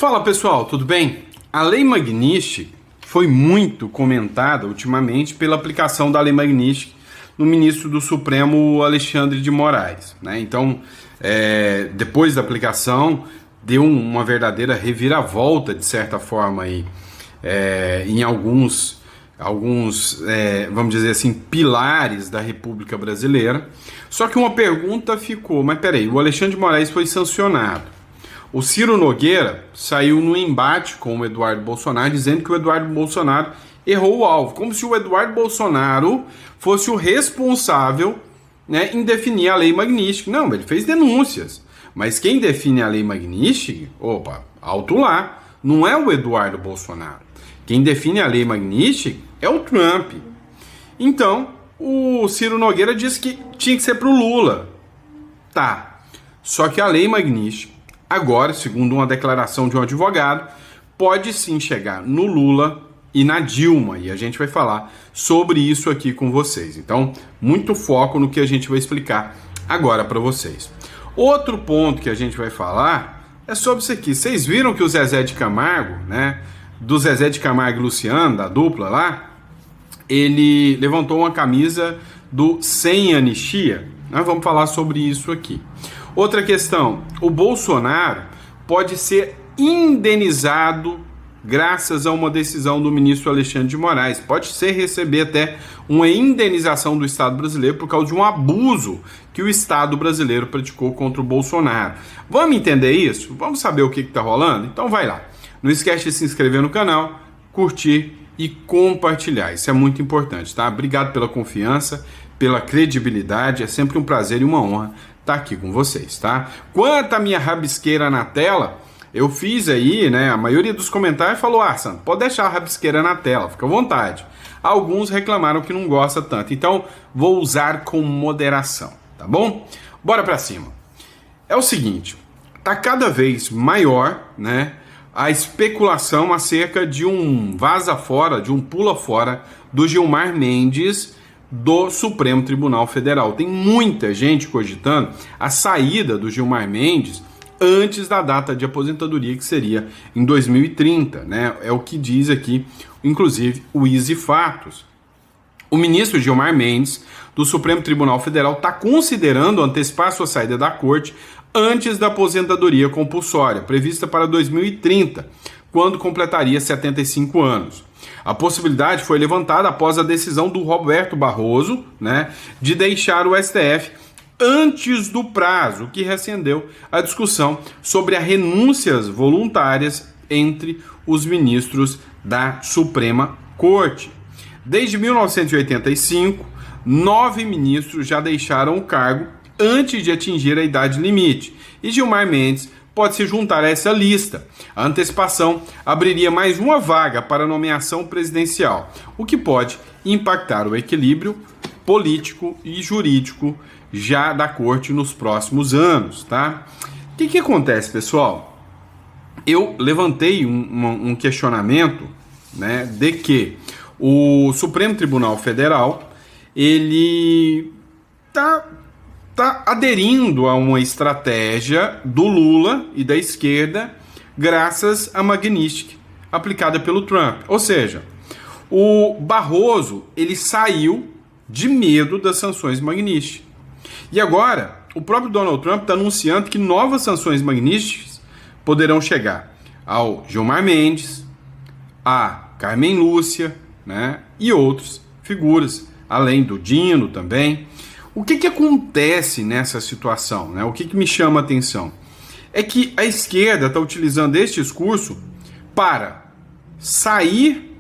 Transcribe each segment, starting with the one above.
Fala pessoal, tudo bem? A Lei Magnitsky foi muito comentada ultimamente pela aplicação da Lei Magnitsky no ministro do Supremo Alexandre de Moraes, né? Então, depois da aplicação, deu uma verdadeira reviravolta, de certa forma, aí, em alguns vamos dizer assim, pilares da República Brasileira. Só que uma pergunta ficou, mas peraí, o Alexandre de Moraes foi sancionado. O Ciro Nogueira saiu no embate com o Eduardo Bolsonaro, dizendo que o Eduardo Bolsonaro errou o alvo, como se o Eduardo Bolsonaro fosse o responsável, né, em definir a Lei Magnitsky. Não, ele fez denúncias, mas quem define a Lei Magnitsky, alto lá, não é o Eduardo Bolsonaro. Quem define a Lei Magnitsky é o Trump. Então, o Ciro Nogueira disse que tinha que ser para o Lula. Tá, só que a Lei Magnitsky, agora, segundo uma declaração de um advogado, pode sim chegar no Lula e na Dilma, e a gente vai falar sobre isso aqui com vocês. Então, muito foco no que a gente vai explicar agora para vocês. Outro ponto que a gente vai falar é sobre isso aqui. Vocês viram que o Zezé de Camargo, né, do Zezé de Camargo e Luciano, da dupla lá, ele levantou uma camisa do Sem Anistia. Nós vamos falar sobre isso aqui. Outra questão, o Bolsonaro pode ser indenizado graças a uma decisão do ministro Alexandre de Moraes. Pode ser receber até uma indenização do Estado brasileiro por causa de um abuso que o Estado brasileiro praticou contra o Bolsonaro. Vamos entender isso? Vamos saber o que está rolando? Então vai lá. Não esquece de se inscrever no canal, curtir e compartilhar. Isso é muito importante, tá? Obrigado pela confiança, pela credibilidade. É sempre um prazer e uma honra estar aqui com vocês, tá? Quanto à minha rabisqueira na tela, eu fiz aí, né? A maioria dos comentários falou: Santo, pode deixar a rabisqueira na tela, fica à vontade. Alguns reclamaram que não gosta tanto, então vou usar com moderação, tá bom? Bora pra cima. É o seguinte, tá cada vez maior, né, a especulação acerca de um vaza fora, de um pula fora do Gilmar Mendes do Supremo Tribunal Federal. Tem muita gente cogitando a saída do Gilmar Mendes antes da data de aposentadoria, que seria em 2030, né? É o que diz aqui, inclusive, o Easy Fatos. O ministro Gilmar Mendes do Supremo Tribunal Federal está considerando antecipar sua saída da corte antes da aposentadoria compulsória, prevista para 2030, quando completaria 75 anos. A possibilidade foi levantada após a decisão do Roberto Barroso, né, de deixar o STF antes do prazo, que reacendeu a discussão sobre as renúncias voluntárias entre os ministros da Suprema Corte. Desde 1985, 9 ministros já deixaram o cargo antes de atingir a idade limite, e Gilmar Mendes pode se juntar a essa lista. A antecipação abriria mais uma vaga para a nomeação presidencial, o que pode impactar o equilíbrio político e jurídico já da corte nos próximos anos, tá? O que acontece, pessoal? Eu levantei um questionamento, né, de que o Supremo Tribunal Federal, ele tá aderindo a uma estratégia do Lula e da esquerda graças à Magnitsky aplicada pelo Trump. Ou seja, o Barroso, ele saiu de medo das sanções Magnitsky. E agora, o próprio Donald Trump está anunciando que novas sanções Magnitsky poderão chegar ao Gilmar Mendes, a Carmen Lúcia, né, e outras figuras, além do Dino também. O que acontece nessa situação, né? O que me chama a atenção é que a esquerda está utilizando este discurso para sair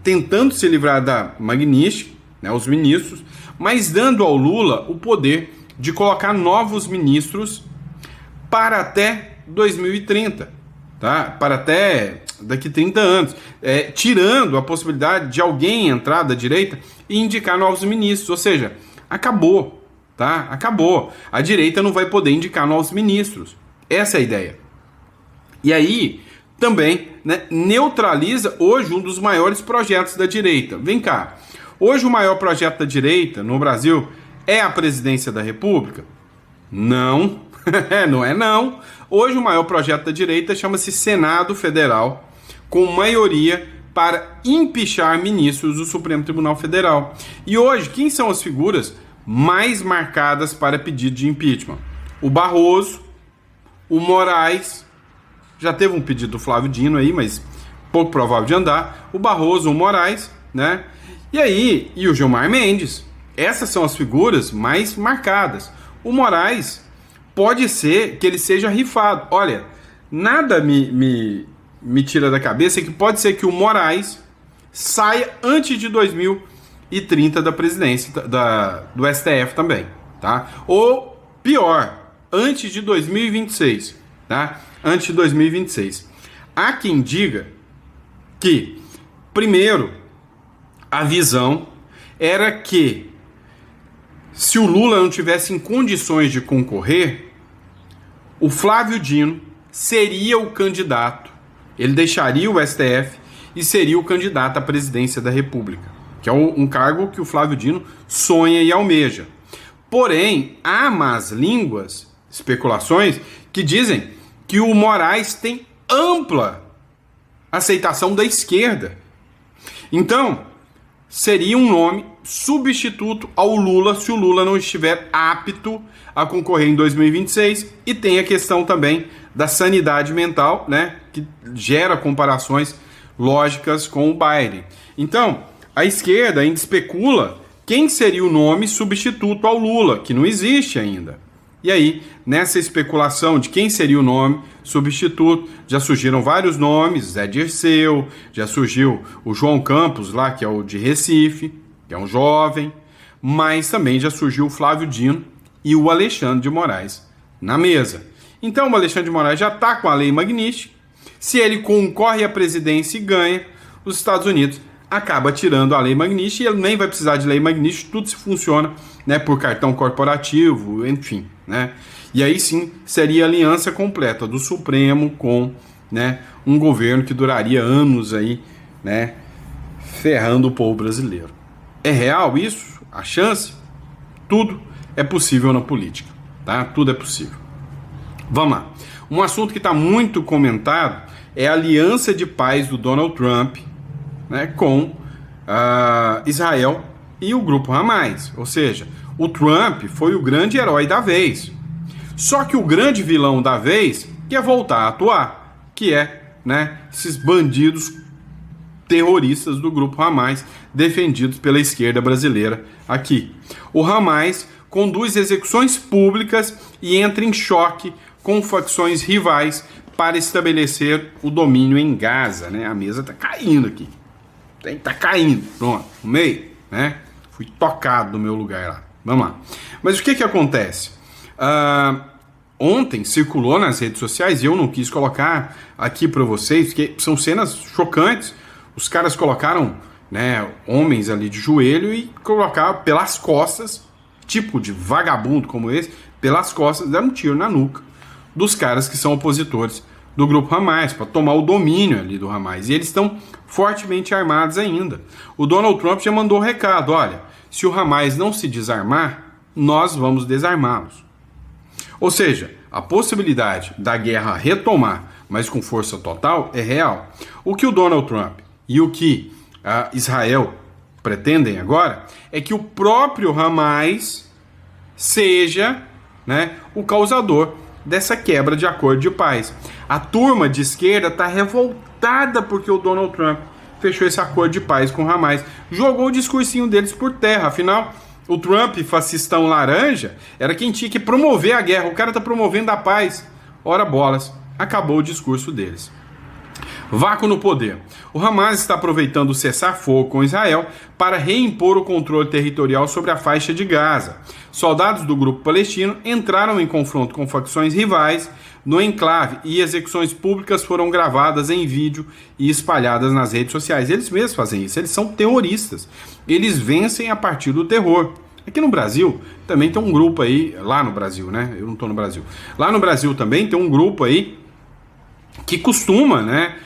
tentando se livrar da Magnitsky, né, os ministros, mas dando ao Lula o poder de colocar novos ministros para até 2030, tá? Para até daqui 30 anos, tirando a possibilidade de alguém entrar da direita e indicar novos ministros, ou seja, acabou, tá? Acabou. A direita não vai poder indicar novos ministros. Essa é a ideia. E aí, também, né, neutraliza hoje um dos maiores projetos da direita. Vem cá. Hoje o maior projeto da direita no Brasil é a presidência da República? Não. Não é não. Hoje o maior projeto da direita chama-se Senado Federal, com maioria para impeachar ministros do Supremo Tribunal Federal. E hoje, quem são as figuras mais marcadas para pedido de impeachment? O Barroso, o Moraes, já teve um pedido do Flávio Dino aí, mas pouco provável de andar. O Barroso, o Moraes, né? E o Gilmar Mendes. Essas são as figuras mais marcadas. O Moraes pode ser que ele seja rifado. Olha, nada me tira da cabeça que pode ser que o Moraes saia antes de 2030 da presidência do STF também, tá? Ou pior, antes de 2026, tá? Antes de 2026. Há quem diga que, primeiro, a visão era que se o Lula não tivesse em condições de concorrer, o Flávio Dino seria o candidato. Ele deixaria o STF e seria o candidato à presidência da República, que é um cargo que o Flávio Dino sonha e almeja. Porém, há más línguas, especulações, que dizem que o Moraes tem ampla aceitação da esquerda. Então, seria um nome substituto ao Lula se o Lula não estiver apto a concorrer em 2026. E tem a questão também da sanidade mental, né, que gera comparações lógicas com o Biden. Então, a esquerda ainda especula quem seria o nome substituto ao Lula, que não existe ainda. E aí, nessa especulação de quem seria o nome substituto, já surgiram vários nomes, Zé Dirceu, já surgiu o João Campos lá, que é o de Recife, que é um jovem, mas também já surgiu o Flávio Dino e o Alexandre de Moraes na mesa. Então o Alexandre de Moraes já está com a Lei Magnitsky. Se ele concorre à presidência e ganha, os Estados Unidos acaba tirando a Lei Magnitsky e ele nem vai precisar de Lei Magnitsky, tudo se funciona, né, por cartão corporativo, enfim, né? E aí sim seria a aliança completa do Supremo com, né, um governo que duraria anos aí, né, ferrando o povo brasileiro. É real isso? A chance? Tudo é possível na política, tá? Tudo é possível. Vamos lá. Um assunto que está muito comentado é a aliança de paz do Donald Trump, né, com Israel e o grupo Hamas. Ou seja, o Trump foi o grande herói da vez. Só que o grande vilão da vez quer voltar a atuar, que é, né, esses bandidos terroristas do grupo Hamas, defendidos pela esquerda brasileira aqui. O Hamas conduz execuções públicas e entra em choque com facções rivais para estabelecer o domínio em Gaza, né? A mesa tá caindo aqui. Tá caindo, pronto, no meio, né? Fui tocado do meu lugar lá. Vamos lá. Mas o que acontece? Ontem circulou nas redes sociais, e eu não quis colocar aqui para vocês, porque são cenas chocantes. Os caras colocaram, né, homens ali de joelho e colocaram pelas costas, tipo de vagabundo como esse, pelas costas, deram um tiro na nuca dos caras que são opositores do grupo Hamas, para tomar o domínio ali do Hamas. E eles estão fortemente armados ainda. O Donald Trump já mandou um recado: olha, se o Hamas não se desarmar, nós vamos desarmá-los. Ou seja, a possibilidade da guerra retomar, mas com força total, é real. O que o Donald Trump e o que Israel pretendem agora é que o próprio Hamas seja, né, o causador dessa quebra de acordo de paz. A turma de esquerda está revoltada porque o Donald Trump fechou esse acordo de paz com o Hamas. Jogou o discursinho deles por terra. Afinal, o Trump, fascistão laranja, era quem tinha que promover a guerra. O cara está promovendo a paz. Ora bolas, acabou o discurso deles. Vácuo no poder. O Hamas está aproveitando o cessar-fogo com Israel para reimpor o controle territorial sobre a faixa de Gaza. Soldados do grupo palestino entraram em confronto com facções rivais no enclave e execuções públicas foram gravadas em vídeo e espalhadas nas redes sociais. Eles mesmos fazem isso, eles são terroristas. Eles vencem a partir do terror. Aqui no Brasil também tem um grupo aí, lá no Brasil, né? Eu não estou no Brasil. Lá no Brasil também tem um grupo aí que costuma, né,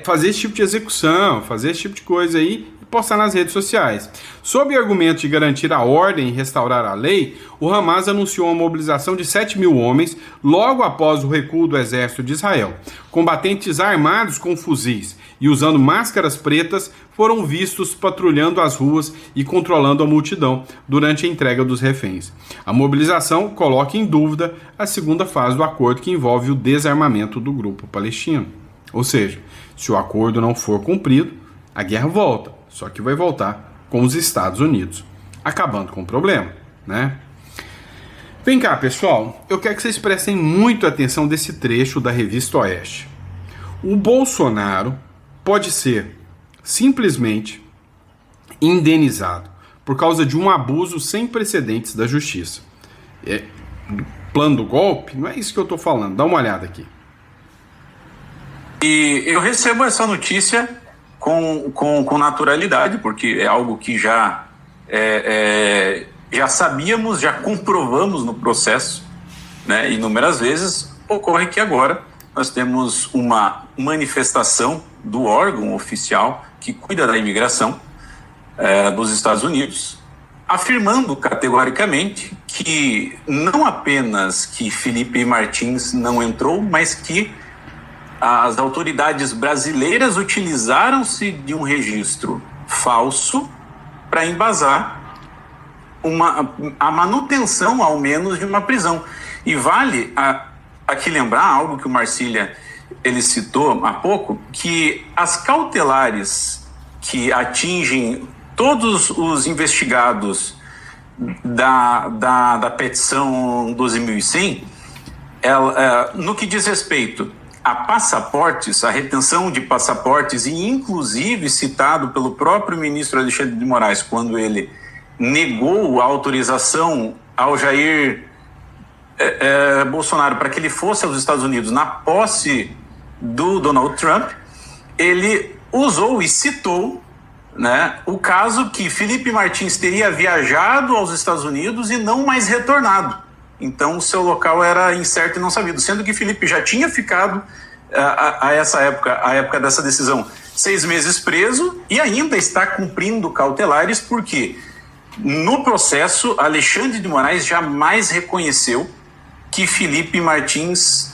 fazer esse tipo de execução, fazer esse tipo de coisa aí, postar nas redes sociais. Sob o argumento de garantir a ordem e restaurar a lei, o Hamas anunciou a mobilização de 7 mil homens logo após o recuo do exército de Israel. Combatentes armados com fuzis e usando máscaras pretas foram vistos patrulhando as ruas e controlando a multidão durante a entrega dos reféns. A mobilização coloca em dúvida a segunda fase do acordo que envolve o desarmamento do grupo palestino. Ou seja, se o acordo não for cumprido, a guerra volta, só que vai voltar com os Estados Unidos, acabando com o problema, né? Vem cá, pessoal, eu quero que vocês prestem muito atenção desse trecho da Revista Oeste. O Bolsonaro pode ser simplesmente indenizado por causa de um abuso sem precedentes da justiça. Plano do golpe? Não é isso que eu estou falando, dá uma olhada aqui. E eu recebo essa notícia com naturalidade, porque é algo que já sabíamos, já comprovamos no processo, né? Inúmeras vezes. Ocorre que agora nós temos uma manifestação do órgão oficial que cuida da imigração dos Estados Unidos, afirmando categoricamente que não apenas que Felipe Martins não entrou, mas que as autoridades brasileiras utilizaram-se de um registro falso para embasar a manutenção, ao menos, de uma prisão. E vale aqui lembrar algo que o Marcília ele citou há pouco, que as cautelares que atingem todos os investigados da petição 12.100, no que diz respeito a passaportes, a retenção de passaportes, e inclusive citado pelo próprio ministro Alexandre de Moraes, quando ele negou a autorização ao Jair Bolsonaro para que ele fosse aos Estados Unidos na posse do Donald Trump, ele usou e citou, né, o caso que Felipe Martins teria viajado aos Estados Unidos e não mais retornado. Então, o seu local era incerto e não sabido, sendo que Felipe já tinha ficado, a época dessa decisão, 6 meses preso e ainda está cumprindo cautelares, porque no processo, Alexandre de Moraes jamais reconheceu que Felipe Martins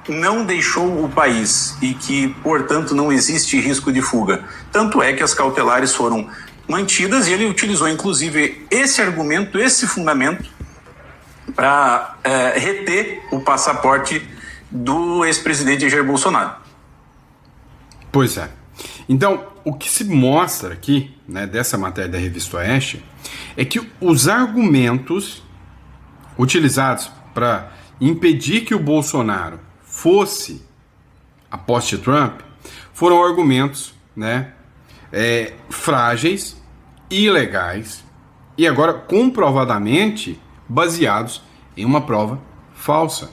não deixou o país e que, portanto, não existe risco de fuga. Tanto é que as cautelares foram mantidas e ele utilizou, inclusive, esse argumento, esse fundamento, para reter o passaporte do ex-presidente Jair Bolsonaro. Pois é. Então, o que se mostra aqui, né, dessa matéria da Revista Oeste, é que os argumentos utilizados para impedir que o Bolsonaro fosse a posse de Trump foram argumentos, né, frágeis, ilegais e agora comprovadamente baseados em uma prova falsa.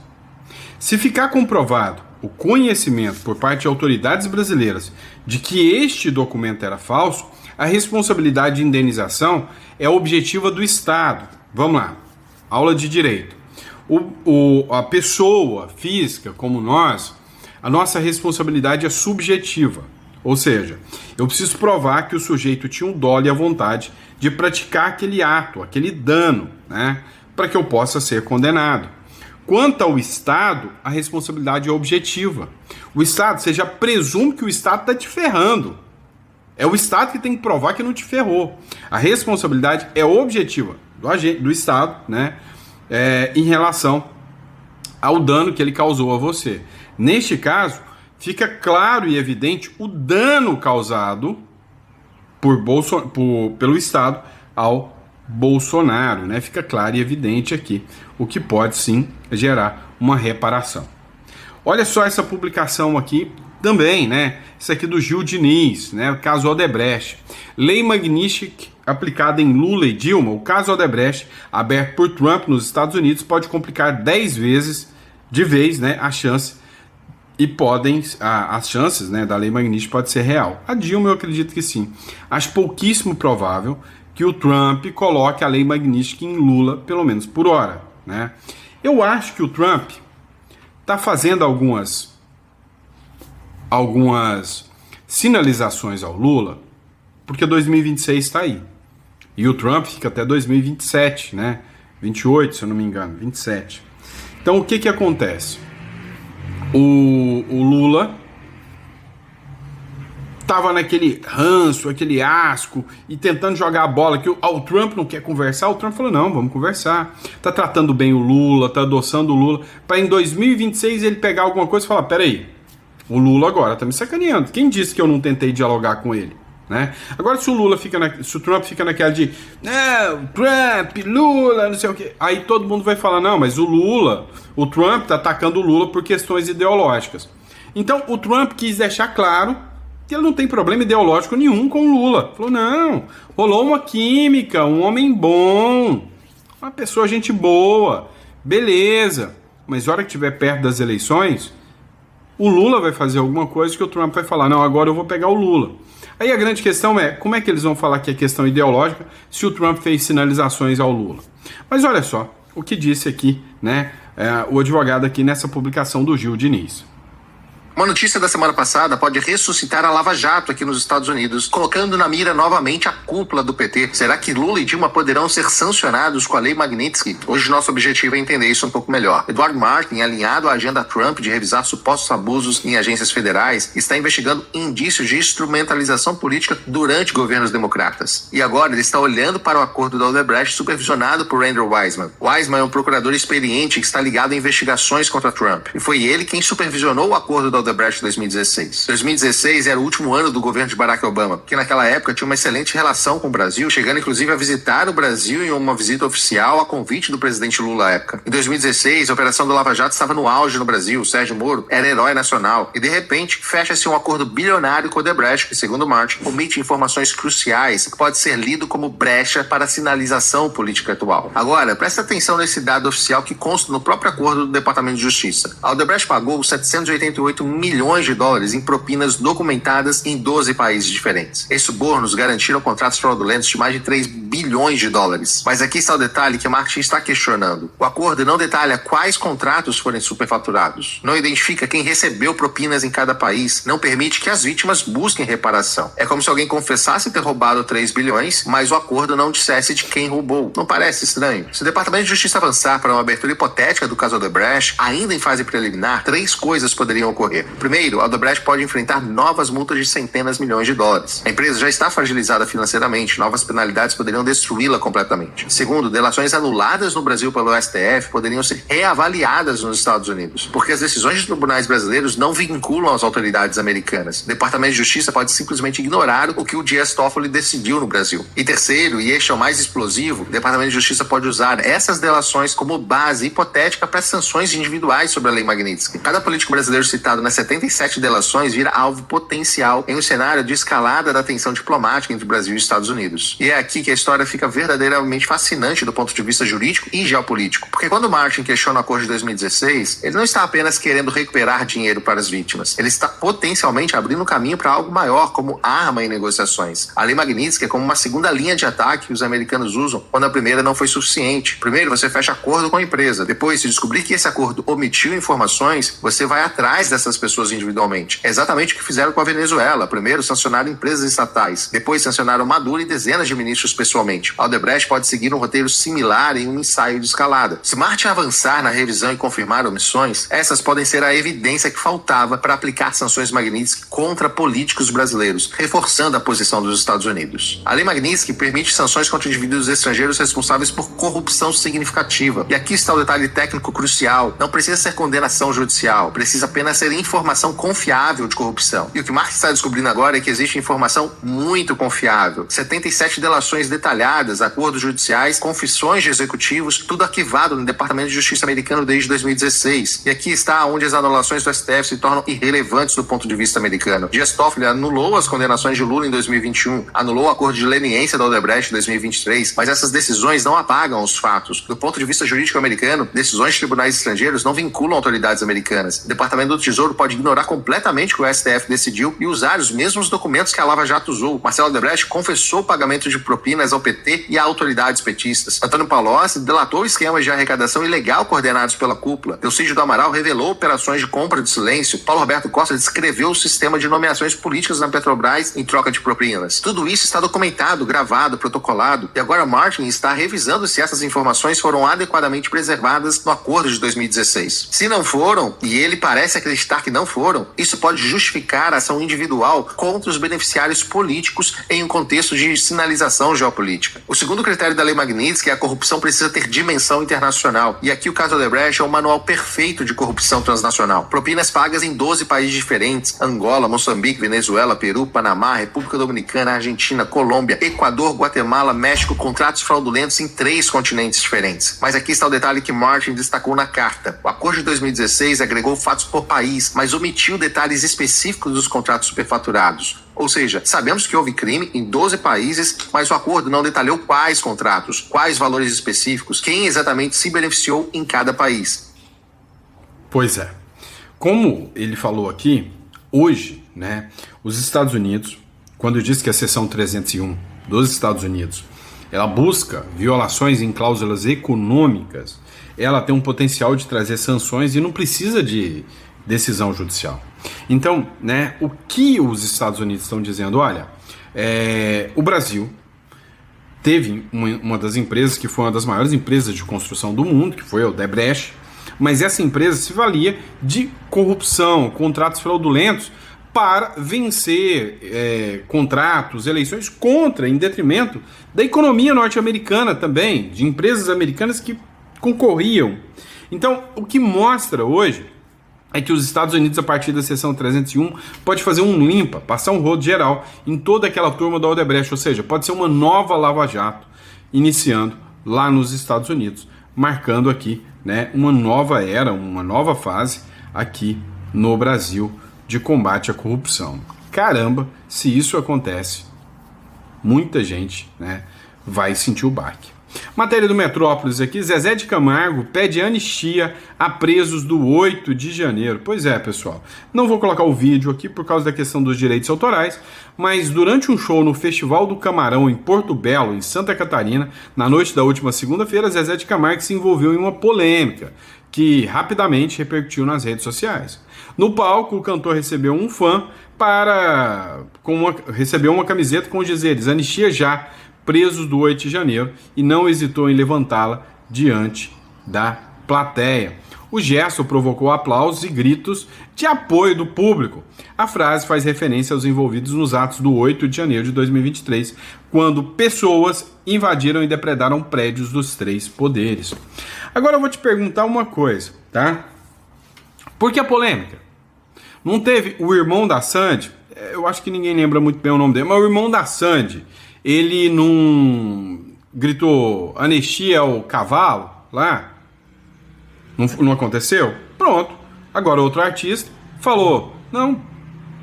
Se ficar comprovado o conhecimento por parte de autoridades brasileiras de que este documento era falso, a responsabilidade de indenização é objetiva do Estado. Vamos lá, aula de direito. A pessoa física, como nós, a nossa responsabilidade é subjetiva. Ou seja, eu preciso provar que o sujeito tinha um dolo e a vontade de praticar aquele ato, aquele dano, né, para que eu possa ser condenado. Quanto ao Estado, a responsabilidade é objetiva. O Estado, você já presume que o Estado está te ferrando. É o Estado que tem que provar que não te ferrou. A responsabilidade é objetiva do Estado, né, em relação ao dano que ele causou a você. Neste caso, fica claro e evidente o dano causado pelo Estado ao Bolsonaro, né? Fica claro e evidente aqui, o que pode sim gerar uma reparação. Olha só essa publicação aqui também, né? Isso aqui do Gil Diniz, né? O caso Odebrecht. Lei Magnitsky aplicada em Lula e Dilma. O caso Odebrecht, aberto por Trump nos Estados Unidos, pode complicar 10 vezes de vez, né, a chance, e as chances, né, da Lei Magnitsky pode ser real. A Dilma eu acredito que sim. Acho pouquíssimo provável que o Trump coloque a Lei Magnitsky em Lula, pelo menos por hora, né? Eu acho que o Trump está fazendo algumas sinalizações ao Lula porque 2026 está aí. E o Trump fica até 2027, né? 28, se eu não me engano, 27. Então o que acontece? O Lula tava naquele ranço, aquele asco, e tentando jogar a bola, que o Trump não quer conversar. O Trump falou, não, vamos conversar. Tá tratando bem o Lula, tá adoçando o Lula, para em 2026 ele pegar alguma coisa e falar, peraí, o Lula agora tá me sacaneando. Quem disse que eu não tentei dialogar com ele? Né? Agora se o Trump fica naquela de Trump, Lula, não sei o que, aí todo mundo vai falar, não, mas o Trump tá atacando o Lula por questões ideológicas. Então o Trump quis deixar claro que ele não tem problema ideológico nenhum com o Lula. Falou, não, rolou uma química, um homem bom, uma pessoa gente boa, beleza, mas na hora que estiver perto das eleições, o Lula vai fazer alguma coisa que o Trump vai falar, não, agora eu vou pegar o Lula. Aí a grande questão é, como é que eles vão falar que é questão ideológica se o Trump fez sinalizações ao Lula? Mas olha só, o que disse aqui, né, o advogado aqui nessa publicação do Gil Diniz. Uma notícia da semana passada pode ressuscitar a Lava Jato aqui nos Estados Unidos, colocando na mira novamente a cúpula do PT. Será que Lula e Dilma poderão ser sancionados com a Lei Magnitsky? Hoje nosso objetivo é entender isso um pouco melhor. Edward Martin, alinhado à agenda Trump de revisar supostos abusos em agências federais, está investigando indícios de instrumentalização política durante governos democratas. E agora ele está olhando para o acordo da Odebrecht supervisionado por Andrew Weissmann. Weissmann é um procurador experiente que está ligado a investigações contra Trump. E foi ele quem supervisionou o acordo da Odebrecht em 2016. 2016 era o último ano do governo de Barack Obama, que naquela época tinha uma excelente relação com o Brasil, chegando inclusive a visitar o Brasil em uma visita oficial a convite do presidente Lula à época. Em 2016, a operação do Lava Jato estava no auge no Brasil, Sérgio Moro era herói nacional, e de repente fecha-se um acordo bilionário com o Odebrecht, que segundo Martin, omite informações cruciais que pode ser lido como brecha para a sinalização política atual. Agora, presta atenção nesse dado oficial que consta no próprio acordo do Departamento de Justiça. A Odebrecht pagou 788 milhões de dólares em propinas documentadas em 12 países diferentes. Esses subornos garantiram contratos fraudulentos de mais de 3 bilhões de dólares. Mas aqui está o detalhe que Martin está questionando. O acordo não detalha quais contratos forem superfaturados, não identifica quem recebeu propinas em cada país, não permite que as vítimas busquem reparação. É como se alguém confessasse ter roubado 3 bilhões, mas o acordo não dissesse de quem roubou. Não parece estranho? Se o Departamento de Justiça avançar para uma abertura hipotética do caso Odebrecht, ainda em fase preliminar, 3 coisas poderiam ocorrer. Primeiro, a Odebrecht pode enfrentar novas multas de centenas de milhões de dólares. A empresa já está fragilizada financeiramente, novas penalidades poderiam destruí-la completamente. Segundo, delações anuladas no Brasil pelo STF poderiam ser reavaliadas nos Estados Unidos, porque as decisões de tribunais brasileiros não vinculam as autoridades americanas. O Departamento de Justiça pode simplesmente ignorar o que o Dias Toffoli decidiu no Brasil. E terceiro, e este é o mais explosivo, o Departamento de Justiça pode usar essas delações como base hipotética para sanções individuais sobre a Lei Magnitsky. Cada político brasileiro citado nas 77 delações vira alvo potencial em um cenário de escalada da tensão diplomática entre Brasil e Estados Unidos. E é aqui que a história fica verdadeiramente fascinante do ponto de vista jurídico e geopolítico. Porque quando Martin questiona o acordo de 2016, ele não está apenas querendo recuperar dinheiro para as vítimas. Ele está potencialmente abrindo caminho para algo maior, como arma em negociações. A Lei Magnitsky é como uma segunda linha de ataque que os americanos usam quando a primeira não foi suficiente. Primeiro, você fecha acordo com a empresa. Depois, se descobrir que esse acordo omitiu informações, você vai atrás dessas pessoas individualmente. É exatamente o que fizeram com a Venezuela. Primeiro, sancionaram empresas estatais. Depois, sancionaram Maduro e dezenas de ministros pessoalmente. A Odebrecht pode seguir um roteiro similar em um ensaio de escalada. Se Martin avançar na revisão e confirmar omissões, essas podem ser a evidência que faltava para aplicar sanções Magnitsky contra políticos brasileiros, reforçando a posição dos Estados Unidos. A Lei Magnitsky permite sanções contra indivíduos estrangeiros responsáveis por corrupção significativa. E aqui está o detalhe técnico crucial. Não precisa ser condenação judicial, precisa apenas ser informação confiável de corrupção. E o que Martin está descobrindo agora é que existe informação muito confiável. 77 delações detalhadas, acordos judiciais, confissões de executivos, tudo arquivado no Departamento de Justiça americano desde 2016. E aqui está onde as anulações do STF se tornam irrelevantes do ponto de vista americano. Dias Toffoli anulou as condenações de Lula em 2021, anulou o acordo de leniência da Odebrecht em 2023, mas essas decisões não apagam os fatos. Do ponto de vista jurídico americano, decisões de tribunais estrangeiros não vinculam autoridades americanas. O Departamento do Tesouro pode ignorar completamente o que o STF decidiu e usar os mesmos documentos que a Lava Jato usou. Marcelo Odebrecht confessou o pagamento de propinas ao PT e a autoridades petistas. Antônio Palocci delatou esquemas de arrecadação ilegal coordenados pela cúpula. Elcídio do Amaral revelou operações de compra de silêncio. Paulo Roberto Costa descreveu o sistema de nomeações políticas na Petrobras em troca de propinas. Tudo isso está documentado, gravado, protocolado, e agora Martin está revisando se essas informações foram adequadamente preservadas no acordo de 2016. Se não foram, e ele parece acreditar que não foram, isso pode justificar a ação individual contra os beneficiários políticos em um contexto de sinalização geopolítica. O segundo critério da Lei Magnitsky é que a corrupção precisa ter dimensão internacional, e aqui o caso Odebrecht é um manual perfeito de corrupção transnacional. Propinas pagas em 12 países diferentes: Angola, Moçambique, Venezuela, Peru, Panamá, República Dominicana, Argentina, Colômbia, Equador, Guatemala, México, contratos fraudulentos em 3 continentes diferentes. Mas aqui está o detalhe que Martin destacou na carta. O acordo de 2016 agregou fatos por país, mas omitiu detalhes específicos dos contratos superfaturados. Ou seja, sabemos que houve crime em 12 países, mas o acordo não detalhou quais contratos, quais valores específicos, quem exatamente se beneficiou em cada país. Pois é. Como ele falou aqui, hoje, né, os Estados Unidos, quando eu disse que a seção 301 dos Estados Unidos, ela busca violações em cláusulas econômicas, ela tem um potencial de trazer sanções e não precisa de decisão judicial. Então, né, o que os Estados Unidos estão dizendo? Olha, o Brasil teve uma das empresas que foi uma das maiores empresas de construção do mundo, que foi a Odebrecht, mas essa empresa se valia de corrupção, contratos fraudulentos para vencer contratos, eleições em detrimento da economia norte-americana também, de empresas americanas que concorriam. Então, o que mostra hoje é que os Estados Unidos, a partir da seção 301, pode fazer um limpa, passar um rodo geral em toda aquela turma da Odebrecht, ou seja, pode ser uma nova Lava Jato iniciando lá nos Estados Unidos, marcando aqui, né, uma nova era, uma nova fase aqui no Brasil de combate à corrupção. Caramba, se isso acontece, muita gente, né, vai sentir o baque. Matéria do Metrópolis aqui: Zezé de Camargo pede anistia a presos do 8 de janeiro. Pois é, pessoal, não vou colocar o vídeo aqui por causa da questão dos direitos autorais, mas durante um show no Festival do Camarão em Porto Belo, em Santa Catarina, na noite da última segunda-feira, Zezé de Camargo se envolveu em uma polêmica que rapidamente repercutiu nas redes sociais. No palco, o cantor recebeu um fã recebeu uma camiseta com os dizeres "Anistia já, presos do 8 de janeiro", e não hesitou em levantá-la diante da plateia. O gesto provocou aplausos e gritos de apoio do público. A frase faz referência aos envolvidos nos atos do 8 de janeiro de 2023, quando pessoas invadiram e depredaram prédios dos 3 poderes. Agora eu vou te perguntar uma coisa, tá? Por que a polêmica? Não teve o irmão da Sandy? Eu acho que ninguém lembra muito bem o nome dele, mas o irmão da Sandy, ele não gritou "anistia ao cavalo" lá? Não aconteceu? Pronto. Agora outro artista falou: não,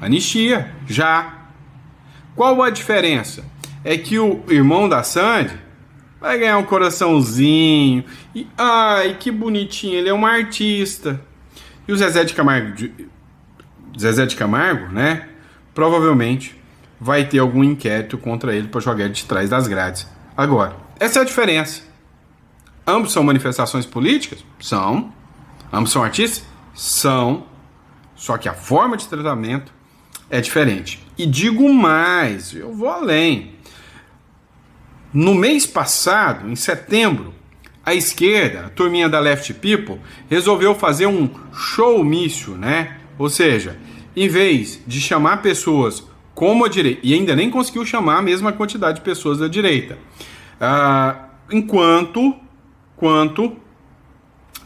anistia, já. Qual a diferença? É que o irmão da Sandy vai ganhar um coraçãozinho e, ai, que bonitinho, ele é um artista. E o Zezé de Camargo, né, provavelmente vai ter algum inquérito contra ele para jogar ele de trás das grades. Agora, essa é a diferença. Ambos são manifestações políticas? São. Ambos são artistas? São. Só que a forma de tratamento é diferente. E digo mais, eu vou além. No mês passado, em setembro, a esquerda, a turminha da Left People, resolveu fazer um showmício, né? Ou seja, em vez de chamar pessoas como a direita, e ainda nem conseguiu chamar a mesma quantidade de pessoas da direita, enquanto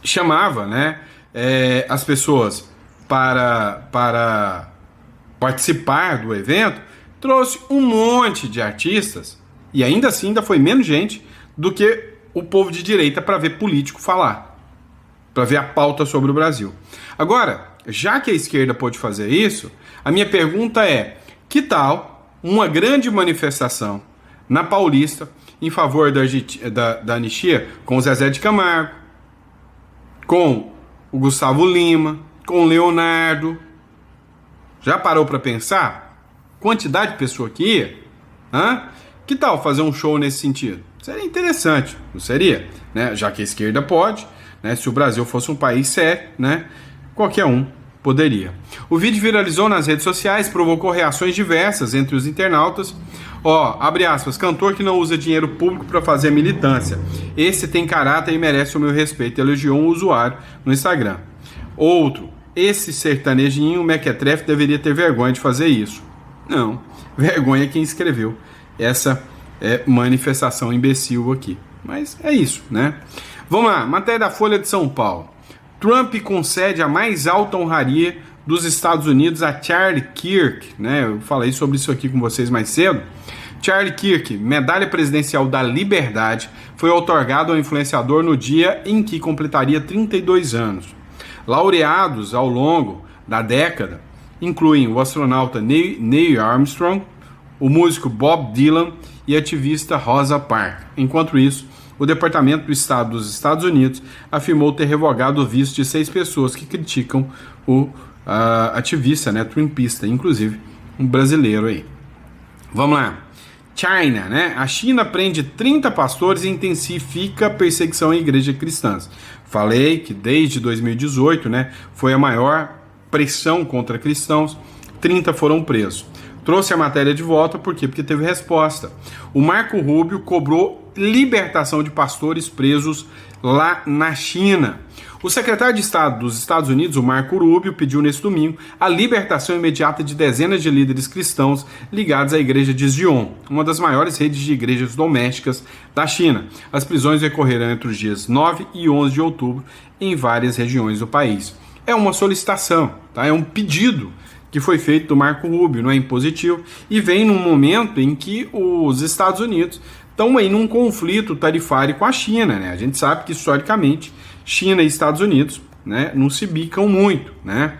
chamava, né, as pessoas para participar do evento, trouxe um monte de artistas, e ainda assim ainda foi menos gente do que o povo de direita para ver político falar, para ver a pauta sobre o Brasil. Agora, já que a esquerda pôde fazer isso, a minha pergunta é: que tal uma grande manifestação na Paulista em favor da anistia, com o Zezé de Camargo, com o Gustavo Lima, com o Leonardo, Já parou para pensar? Quantidade de pessoa que ia? Hã? Que tal fazer um show nesse sentido? Seria interessante, não seria? Né? Já que a esquerda pode, né? Se o Brasil fosse um país sério, né? Qualquer um poderia. O vídeo viralizou nas redes sociais, provocou reações diversas entre os internautas. Ó, abre aspas, cantor que não usa dinheiro público para fazer militância. Esse tem caráter e merece o meu respeito, elogiou um usuário no Instagram. Outro, esse sertanejinho mequetrefe deveria ter vergonha de fazer isso. Não, vergonha quem escreveu essa manifestação imbecil aqui. Mas é isso, né? Vamos lá, matéria da Folha de São Paulo. Trump concede a mais alta honraria dos Estados Unidos a Charlie Kirk, né? Eu falei sobre isso aqui com vocês mais cedo. Charlie Kirk, medalha presidencial da liberdade, foi outorgado ao influenciador no dia em que completaria 32 anos. Laureados ao longo da década incluem o astronauta Neil Armstrong, o músico Bob Dylan e a ativista Rosa Parks. Enquanto isso, o Departamento do Estado dos Estados Unidos afirmou ter revogado o visto de 6 pessoas que criticam o ativista, né, trumpista, inclusive um brasileiro aí. Vamos lá. China, né? A China prende 30 pastores e intensifica a perseguição a igrejas cristãs. Falei que desde 2018, né, foi a maior pressão contra cristãos, 30 foram presos. Trouxe a matéria de volta, por quê? Porque teve resposta. O Marco Rubio cobrou libertação de pastores presos lá na China. O secretário de Estado dos Estados Unidos, o Marco Rubio, pediu nesse domingo a libertação imediata de dezenas de líderes cristãos ligados à igreja de Xi'an, uma das maiores redes de igrejas domésticas da China. As prisões ocorrerão entre os dias 9 e 11 de outubro em várias regiões do país. É uma solicitação, tá? É um pedido que foi feito do Marco Rubio, não é impositivo, e vem num momento em que os Estados Unidos estão aí num conflito tarifário com a China, né? A gente sabe que, historicamente, China e Estados Unidos, né, não se bicam muito, né?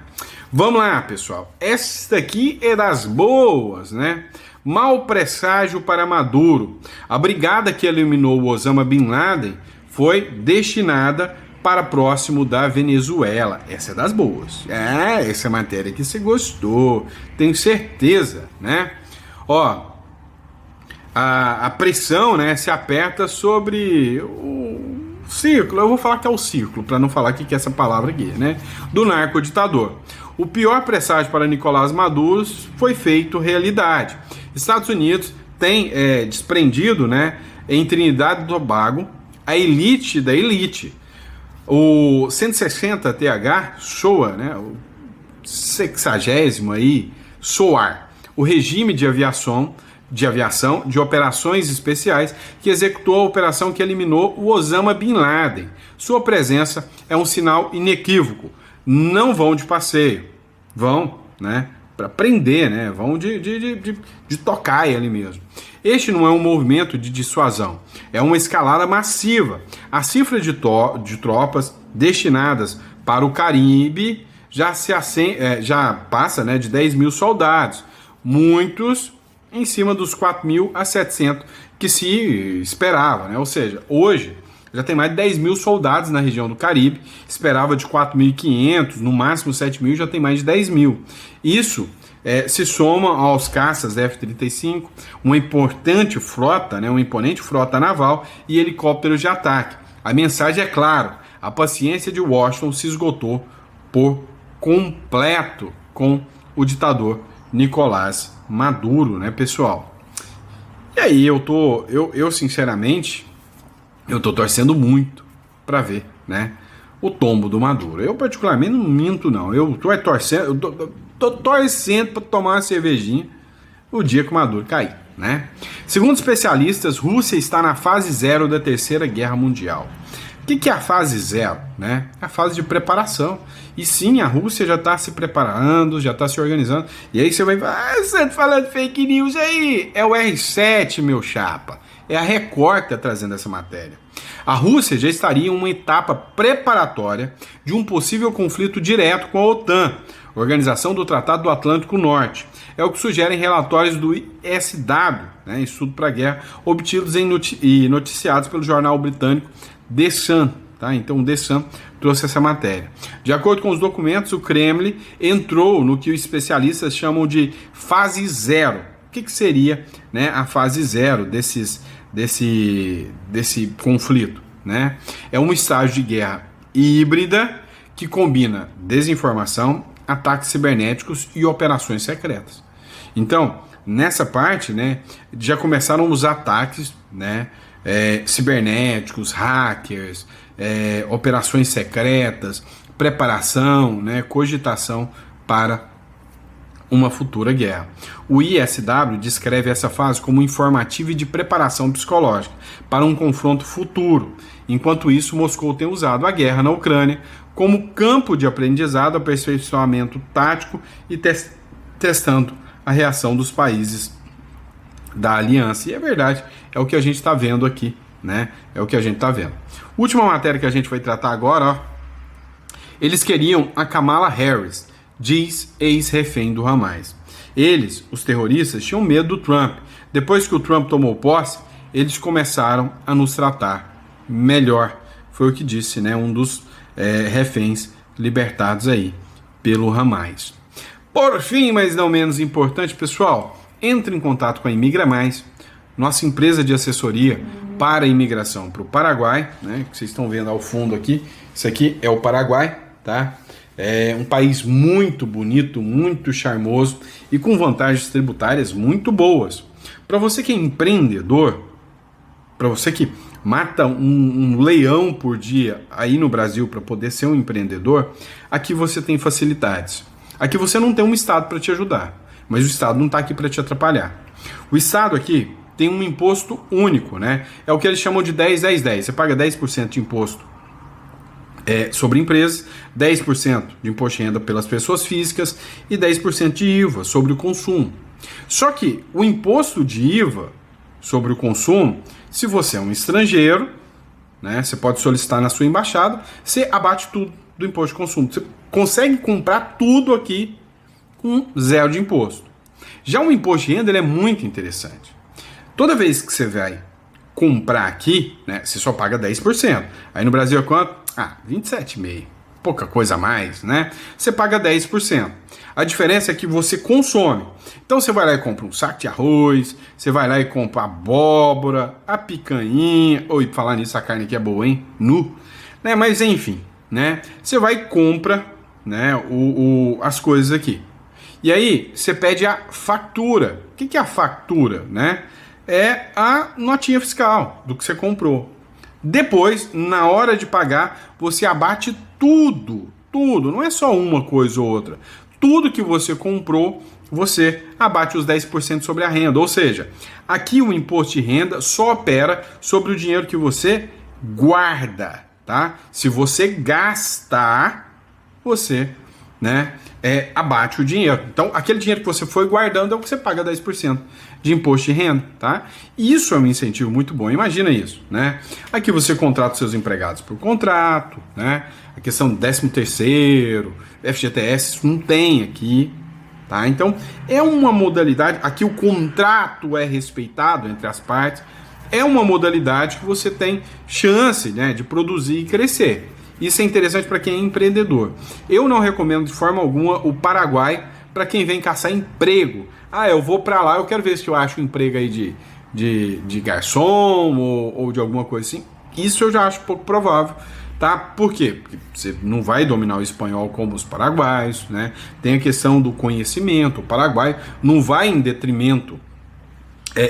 Vamos lá, pessoal. Esta aqui é das boas, né? Mau presságio para Maduro. A brigada que eliminou o Osama Bin Laden foi destinada para próximo da Venezuela. Essa é das boas. Essa matéria que você gostou, tenho certeza, né? Ó, a pressão, né, se aperta sobre o círculo. Eu vou falar que é o círculo, para não falar que é essa palavra aqui, né? Do narcoditador. O pior presságio para Nicolás Maduro foi feito realidade. Estados Unidos tem desprendido, né, em Trinidad e Tobago, a elite da elite. O 160 TH SOA, né, o 60º aí, SOAR, o regime de aviação de operações especiais que executou a operação que eliminou o Osama Bin Laden. Sua presença é um sinal inequívoco. Não vão de passeio, vão, né, para prender, né, vão de tocar ali mesmo. Este não é um movimento de dissuasão, é uma escalada massiva. A cifra de tropas destinadas para o Caribe já passa, né, de 10 mil soldados, muitos em cima dos 4.700 que se esperava, né? Ou seja, hoje já tem mais de 10 mil soldados na região do Caribe, esperava de 4.500, no máximo 7 mil, já tem mais de 10 mil. Isso se soma aos caças F-35, uma importante frota, né, uma imponente frota naval e helicópteros de ataque. A mensagem é clara, a paciência de Washington se esgotou por completo com o ditador Nicolás Maduro, né, pessoal? E aí eu sinceramente, eu tô torcendo muito para ver, né, o tombo do Maduro. Eu particularmente não minto não, eu tô torcendo para tomar uma cervejinha o dia que o Maduro cair, né? Segundo especialistas, Rússia está na fase 0 da Terceira Guerra Mundial. O que é a fase 0? Né? É a fase de preparação. E sim, a Rússia já está se preparando, já está se organizando. E aí você vai falar, você tá falando fake news aí? É o R7, meu chapa. É a Record que está trazendo essa matéria. A Rússia já estaria em uma etapa preparatória de um possível conflito direto com a OTAN, Organização do Tratado do Atlântico Norte. É o que sugerem relatórios do ISW, né, Estudo para a Guerra, obtidos e noticiados pelo jornal britânico The Sun. tá? Então o The Sun trouxe essa matéria. De acordo com os documentos, o Kremlin entrou no que os especialistas chamam de fase zero. O que seria, né, a fase zero desse conflito, né? É um estágio de guerra híbrida que combina desinformação, ataques cibernéticos e operações secretas. Então, nessa parte, né, já começaram os ataques, né, cibernéticos, hackers, operações secretas, preparação, né, cogitação para uma futura guerra. O ISW descreve essa fase como informativa e de preparação psicológica para um confronto futuro. Enquanto isso, Moscou tem usado a guerra na Ucrânia como campo de aprendizado, aperfeiçoamento tático e testando a reação dos países da aliança. E é verdade, é o que a gente está vendo aqui, né? É o que a gente está vendo. Última matéria que a gente vai tratar agora, ó. Eles queriam a Kamala Harris, diz ex-refém do Hamas. Eles, os terroristas, tinham medo do Trump. Depois que o Trump tomou posse, eles começaram a nos tratar melhor. Foi o que disse, né, um dos reféns libertados aí pelo Hamas. Por fim, mas não menos importante, pessoal, entre em contato com a Imigra Mais, nossa empresa de assessoria para a imigração para o Paraguai, né, que vocês estão vendo ao fundo aqui. Isso aqui é o Paraguai, tá? É um país muito bonito, muito charmoso e com vantagens tributárias muito boas. Para você que é empreendedor, para você que mata um leão por dia aí no Brasil para poder ser um empreendedor, aqui você tem facilidades. Aqui você não tem um Estado para te ajudar, mas o Estado não está aqui para te atrapalhar. O Estado aqui tem um imposto único, né? É o que eles chamam de 10-10-10. Você paga 10% de imposto sobre empresas, 10% de imposto de renda pelas pessoas físicas e 10% de IVA sobre o consumo. Só que o imposto de IVA sobre o consumo, se você é um estrangeiro, né, você pode solicitar na sua embaixada, você abate tudo do imposto de consumo. Você consegue comprar tudo aqui com zero de imposto. Já o imposto de renda ele é muito interessante. Toda vez que você vai comprar aqui, né, você só paga 10%. Aí no Brasil é quanto? 27,5%. Pouca coisa a mais, né? Você paga 10%. A diferença é que você consome. Então você vai lá e compra um saco de arroz, você vai lá e compra a abóbora, a picanha, ou falar nisso, a carne aqui é boa, hein? Nu. Né? Mas enfim, né? Você vai e compra, né, as coisas aqui. E aí você pede a fatura. O que é a fatura, né? É a notinha fiscal do que você comprou. Depois, na hora de pagar, você abate tudo, não é só uma coisa ou outra. Tudo que você comprou, você abate os 10% sobre a renda. Ou seja, aqui o imposto de renda só opera sobre o dinheiro que você guarda, tá? Se você gastar, você, né, abate o dinheiro. Então, aquele dinheiro que você foi guardando é o que você paga 10% de imposto de renda, tá? Isso é um incentivo muito bom, imagina isso, né? Aqui você contrata os seus empregados por contrato, né? A questão do 13º, FGTS, isso não tem aqui, tá? Então, é uma modalidade, aqui o contrato é respeitado entre as partes, é uma modalidade que você tem chance, né, de produzir e crescer. Isso é interessante para quem é empreendedor. Eu não recomendo de forma alguma o Paraguai para quem vem caçar emprego. Eu vou para lá, eu quero ver se eu acho um emprego aí de garçom ou de alguma coisa assim. Isso eu já acho pouco provável, tá? Por quê? Porque você não vai dominar o espanhol como os paraguaios, né? Tem a questão do conhecimento. O paraguai não vai em detrimento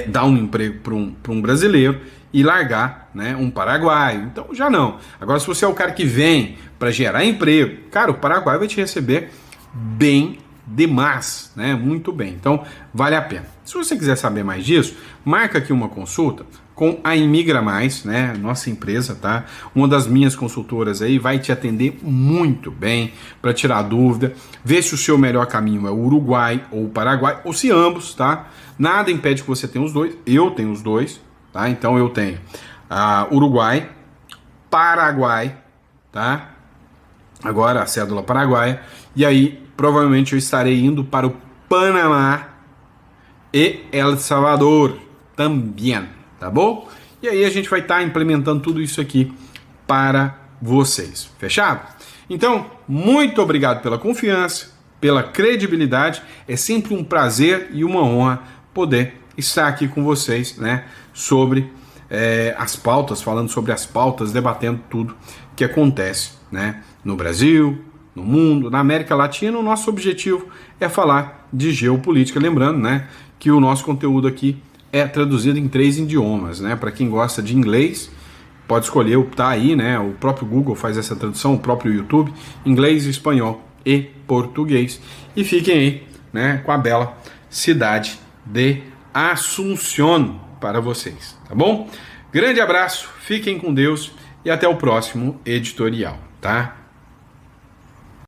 dar um emprego para um brasileiro e largar, né, um paraguaio. Então já não. Agora, se você é o cara que vem para gerar emprego, cara, o Paraguai vai te receber bem demais, né? Muito bem. Então vale a pena. Se você quiser saber mais disso, marca aqui uma consulta com a Imigra Mais, né? Nossa empresa, tá? Uma das minhas consultoras aí vai te atender muito bem para tirar dúvida, ver se o seu melhor caminho é o Uruguai ou o Paraguai, ou se ambos, tá? Nada impede que você tenha os dois. Eu tenho os dois, tá? Então eu tenho Uruguai, Paraguai, tá? Agora a cédula paraguaia. E aí provavelmente eu estarei indo para o Panamá e El Salvador também, tá bom? E aí a gente vai estar implementando tudo isso aqui para vocês. Fechado? Então, muito obrigado pela confiança, pela credibilidade. É sempre um prazer e uma honra poder estar aqui com vocês, né, sobre as pautas, falando sobre as pautas, debatendo tudo que acontece, né, no Brasil, no mundo, na América Latina. O nosso objetivo é falar de geopolítica. Lembrando, né, que o nosso conteúdo aqui é traduzido em 3 idiomas, né? Para quem gosta de inglês, pode escolher, tá aí, né? O próprio Google faz essa tradução, o próprio YouTube, inglês, espanhol e português. E fiquem aí, né, com a bela cidade de Assunción para vocês, tá bom? Grande abraço, fiquem com Deus e até o próximo editorial, tá?